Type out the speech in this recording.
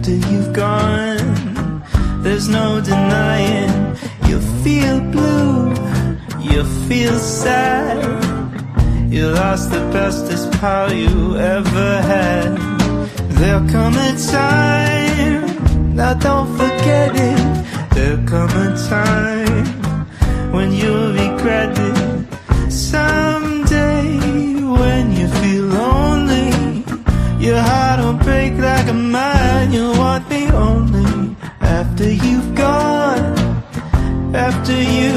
after you've gone. There's no denying, you feel blue, you feel sad. You lost the bestest pal you ever had. There'll come a time, now don't forget it. There'll come a time when you'll regret it. Someday when you feel lonely, your heart will break like a mine. You'll want me only after you've gone, after you